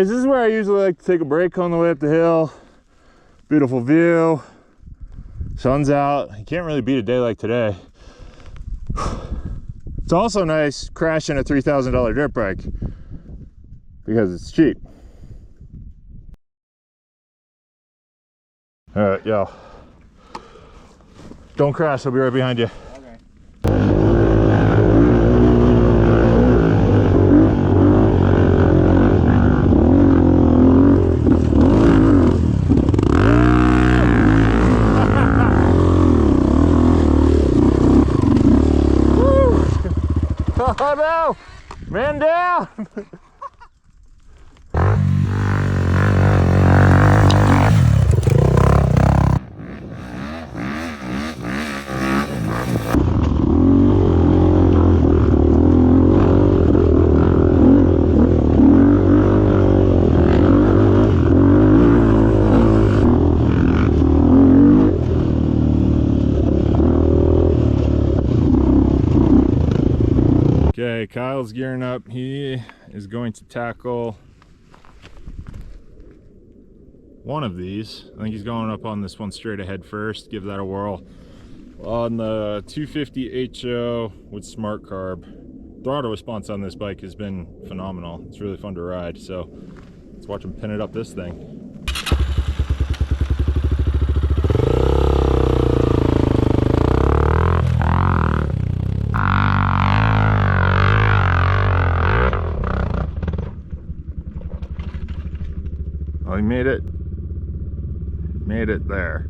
Anyways, this is where I usually like to take a break on the way up the hill. Beautiful view. Sun's out. You can't really beat a day like today. It's also nice crashing a $3,000 dirt bike because it's cheap. All right, yo. Don't crash, I'll be right behind you. Okay. Oh no! Man down! Okay, Kyle's gearing up. He is going to tackle one of these. I think he's going up on this one straight ahead first. Give that a whirl. On the 250HO with SmartCarb. Throttle response on this bike has been phenomenal. It's really fun to ride. So let's watch him pin it up this thing. Oh, he made it. Made it there.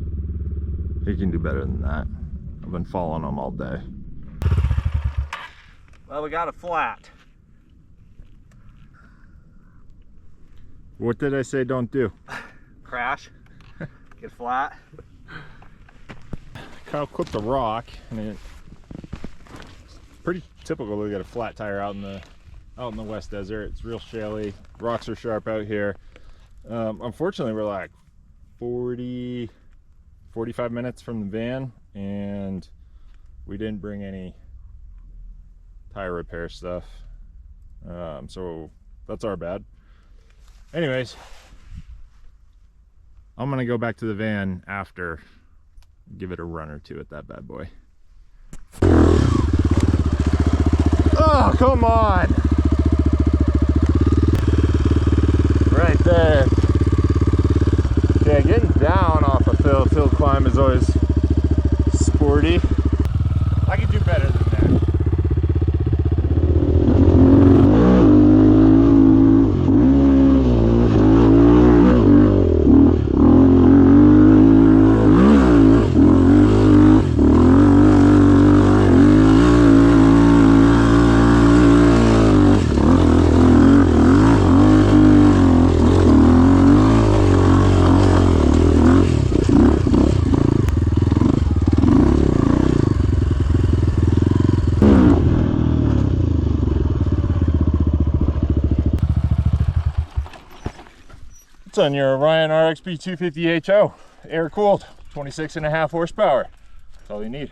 He can do better than that. I've been following him all day. Well, we got a flat. What did I say don't do? Crash. Get flat. Kyle clipped a rock, and it's pretty typical to get a flat tire out in the West Desert. It's real shaly. Rocks are sharp out here. Unfortunately, we're like 45 minutes from the van, and we didn't bring any tire repair stuff, so that's our bad. Anyways, I'm gonna go back to the van after, give it a run or two at that bad boy. Oh, come on! Right there. Yeah, getting down off a hill climb is always sporty. I could do better than that. It's on your Orion RXB250HO, air cooled, 26.5 horsepower. That's all you need.